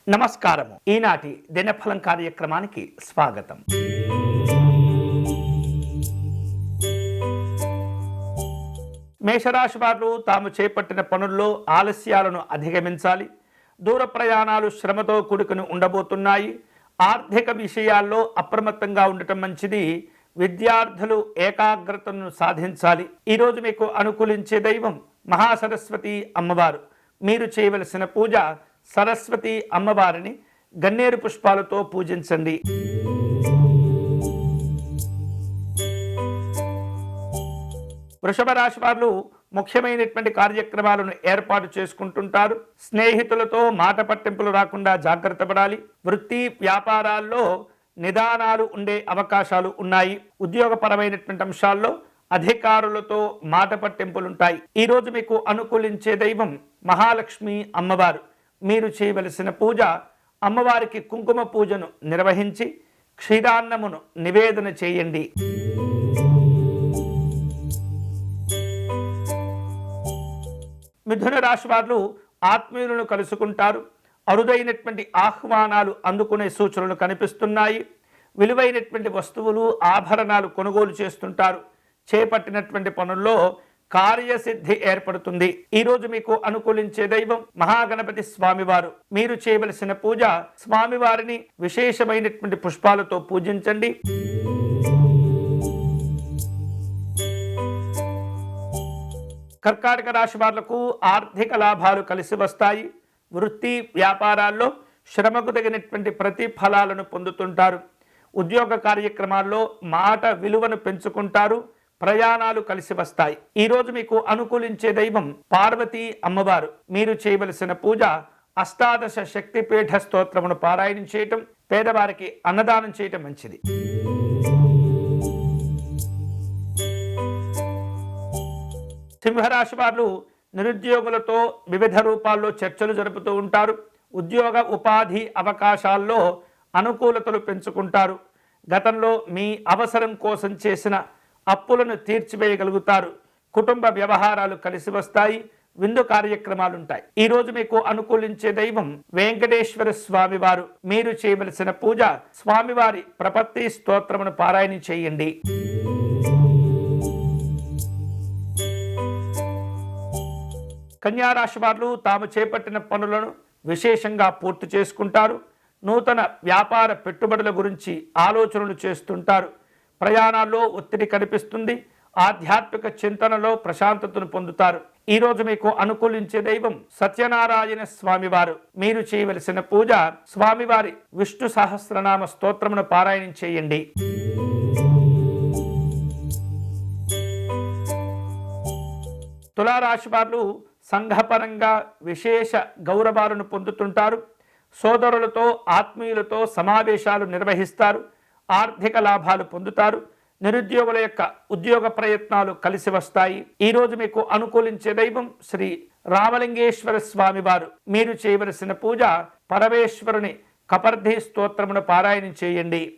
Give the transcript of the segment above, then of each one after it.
నమస్కారము. ఈనాటి దినఫలం కార్యక్రమానికి స్వాగతం. మేషరాశి వారు తాము చేపట్టిన పనుల్లో ఆలస్యాలను అధిగమించాలి. దూర ప్రయాణాలు శ్రమతో కూడుకుని ఉండబోతున్నాయి. ఆర్థిక విషయాల్లో అప్రమత్తంగా ఉండటం మంచిది. విద్యార్థులు ఏకాగ్రతను సాధించాలి. ఈరోజు మీకు అనుకూలించే దైవం మహాసరస్వతి అమ్మవారు. మీరు చేయవలసిన పూజ సరస్వతి అమ్మవారిని గన్నేరు పుష్పాలతో పూజించండి. వృషభ రాశి వారు ముఖ్యమైనటువంటి కార్యక్రమాలను ఏర్పాటు చేసుకుంటుంటారు. స్నేహితులతో మాట పట్టింపులు రాకుండా జాగ్రత్త పడాలి. వృత్తి వ్యాపారాల్లో నిదానాలు ఉండే అవకాశాలు ఉన్నాయి. ఉద్యోగపరమైనటువంటి అంశాల్లో అధికారులతో మాట పట్టింపులుంటాయి. ఈరోజు మీకు అనుకూలించే దైవం మహాలక్ష్మి అమ్మవారు. మీరు చేయవలసిన పూజ అమ్మవారికి కుంకుమ పూజను నిర్వహించి క్షీరాన్నమును నివేదన చేయండి. మిథున రాశి వారు ఆత్మీయులను కలుసుకుంటారు. అరుదైనటువంటి ఆహ్వానాలు అందుకునే సూచనలు కనిపిస్తున్నాయి. విలువైనటువంటి వస్తువులు ఆభరణాలు కొనుగోలు చేస్తుంటారు. చేపట్టినటువంటి పనుల్లో కార్యసిద్ధి ఏర్పడుతుంది. ఈరోజు మీకు అనుకూలించే దైవం మహాగణపతి స్వామివారు. మీరు చేయవలసిన పూజ స్వామివారిని విశేషమైనటువంటి పుష్పాలతో పూజించండి. కర్కాటక రాశి వాళ్లకు ఆర్థిక లాభాలు కలిసి వస్తాయి. వృత్తి వ్యాపారాల్లో శ్రమకు తగినటువంటి ప్రతిఫలాలను పొందుతుంటారు. ఉద్యోగ కార్యక్రమాల్లో మాట విలువను పెంచుకుంటారు. ప్రయాణాలు కలిసి వస్తాయి. ఈరోజు మీకు అనుకూలించే దైవం పార్వతీ అమ్మవారు. మీరు చేయవలసిన పూజ అష్టాదశ శక్తిపీఠ స్తోత్రమును పారాయణం చేయటం, పేదవారికి అన్నదానం చేయటం మంచిది. సింహరాశి వారు నిరుద్యోగులతో వివిధ రూపాల్లో చర్చలు జరుపుతూ ఉంటారు. ఉద్యోగ ఉపాధి అవకాశాల్లో అనుకూలతలు పెంచుకుంటారు. గతంలో మీ అవసరం కోసం చేసిన అప్పులను తీర్చివేయగలుగుతారు. కుటుంబ వ్యవహారాలు కలిసి వస్తాయి. విందు కార్యక్రమాలుంటాయి. ఈరోజు మీకు అనుకూలించే దైవం వెంకటేశ్వర స్వామి వారు. మీరు చేయవలసిన పూజ స్వామివారి ప్రపత్తి స్తోత్రమును పారాయణం చేయండి. కన్యారాశి వారు తాము చేపట్టిన పనులను విశేషంగా పూర్తి చేసుకుంటారు. నూతన వ్యాపార పెట్టుబడుల గురించి ఆలోచనలు చేస్తుంటారు. ప్రయాణాల్లో ఒత్తిడి కనిపిస్తుంది. ఆధ్యాత్మిక చింతనలో ప్రశాంతతను పొందుతారు. ఈరోజు మీకు అనుకూలించే దైవం సత్యనారాయణ స్వామివారు. మీరు చేయవలసిన పూజ స్వామివారి విష్ణు సహస్రనామ స్తోత్రమును పారాయణం చేయండి. తులారాశి వారు సంఘపరంగా విశేష గౌరవాలను పొందుతుంటారు. సోదరులతో ఆత్మీయులతో సమావేశాలు నిర్వహిస్తారు. ఆర్థిక లాభాలు పొందుతారు. నిరుద్యోగుల యొక్క ఉద్యోగ ప్రయత్నాలు కలిసి వస్తాయి. ఈరోజు మీకు అనుకూలించే దైవం శ్రీ రామలింగేశ్వర స్వామి వారు. మీరు చేయవలసిన పూజ పరమేశ్వరుని కపర్ధి స్తోత్రమును పారాయణం చేయండి.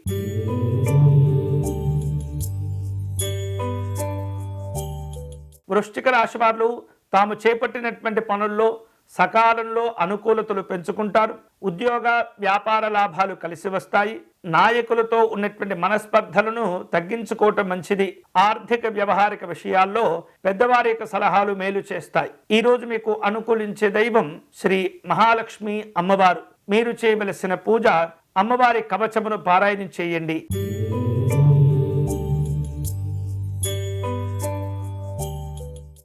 వృశ్చిక రాశి వారు తాము చేపట్టినటువంటి పనుల్లో సకాలంలో అనుకూలతలు పెంచుకుంటారు. ఉద్యోగ వ్యాపార లాభాలు కలిసి వస్తాయి. నాయకులతో ఉన్నటువంటి మనస్పర్ధలను తగ్గించుకోవటం మంచిది. ఆర్థిక వ్యవహారిక విషయాల్లో పెద్దవారి యొక్క సలహాలు మేలు చేస్తాయి. ఈరోజు మీకు అనుకూలించే దైవం శ్రీ మహాలక్ష్మి అమ్మవారు. మీరు చేయవలసిన పూజ అమ్మవారి కవచమును పారాయణం చేయండి.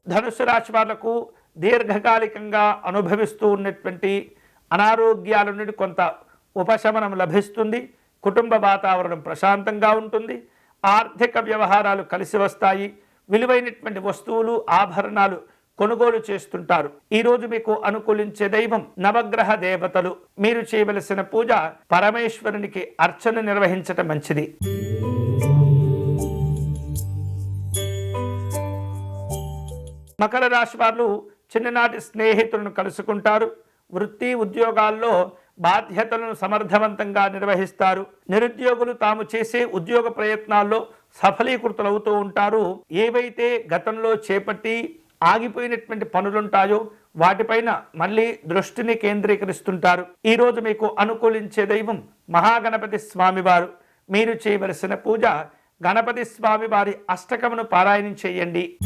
ధనుసు రాశి వాళ్లకు దీర్ఘకాలికంగా అనుభవిస్తూ ఉన్నటువంటి అనారోగ్యాల నుండి కొంత ఉపశమనం లభిస్తుంది. కుటుంబ వాతావరణం ప్రశాంతంగా ఉంటుంది. ఆర్థిక వ్యవహారాలు కలిసి వస్తాయి. విలువైనటువంటి వస్తువులు ఆభరణాలు కొనుగోలు చేస్తుంటారు. ఈరోజు మీకు అనుకూలించే దైవం నవగ్రహ దేవతలు. మీరు చేయవలసిన పూజ పరమేశ్వరునికి అర్చన నిర్వహించటం మంచిది. మకర రాశి వారు చిన్ననాటి స్నేహితులను కలుసుకుంటారు. వృత్తి ఉద్యోగాల్లో బాధ్యతలను సమర్థవంతంగా నిర్వహిస్తారు. నిరుద్యోగులు తాము చేసే ఉద్యోగ ప్రయత్నాల్లో సఫలీకృతులవుతూ ఉంటారు. ఏవైతే గతంలో చేపట్టి ఆగిపోయినటువంటి పనులుంటాయో వాటిపైన మళ్ళీ దృష్టిని కేంద్రీకరిస్తుంటారు. ఈరోజు మీకు అనుకూలించే దైవం మహాగణపతి స్వామివారు. మీరు చేయవలసిన పూజ గణపతి స్వామి వారి అష్టకమును పారాయణం చేయండి.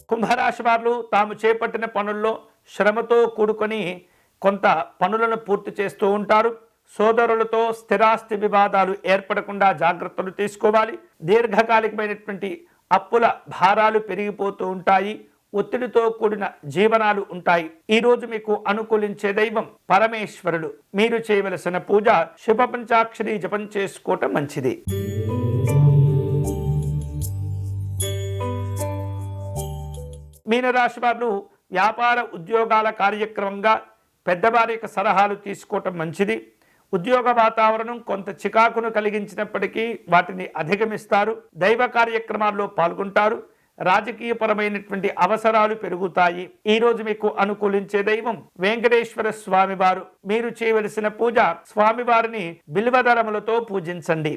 కుంభరాశి వారు తాము చేపట్టిన పనుల్లో శ్రమతో కూడుకొని కొంత పనులను పూర్తి చేస్తూ ఉంటారు. సోదరులతో స్థిరాస్తి వివాదాలు ఏర్పడకుండా జాగ్రత్తలు తీసుకోవాలి. దీర్ఘకాలికమైనటువంటి అప్పుల భారాలు పెరిగిపోతూ ఉంటాయి. ఒత్తిడితో కూడిన జీవనాలు ఉంటాయి. ఈరోజు మీకు అనుకూలించే దైవం పరమేశ్వరుడు. మీరు చేయవలసిన పూజ శుభ పంచాక్షరి జపం చేసుకోవటం మంచిది. మీనరాశి వారు వ్యాపార ఉద్యోగాల కార్యక్రమంగా పెద్దవారి యొక్క సలహాలు తీసుకోవటం మంచిది. ఉద్యోగ వాతావరణం కొంత చికాకును కలిగించినప్పటికీ వాటిని అధిగమిస్తారు. దైవ కార్యక్రమాల్లో పాల్గొంటారు. రాజకీయపరమైనటువంటి అవసరాలు పెరుగుతాయి. ఈరోజు మీకు అనుకూలించే దైవం వెంకటేశ్వర స్వామి వారు. మీరు చేయవలసిన పూజ స్వామివారిని బిల్వదళములతో పూజించండి.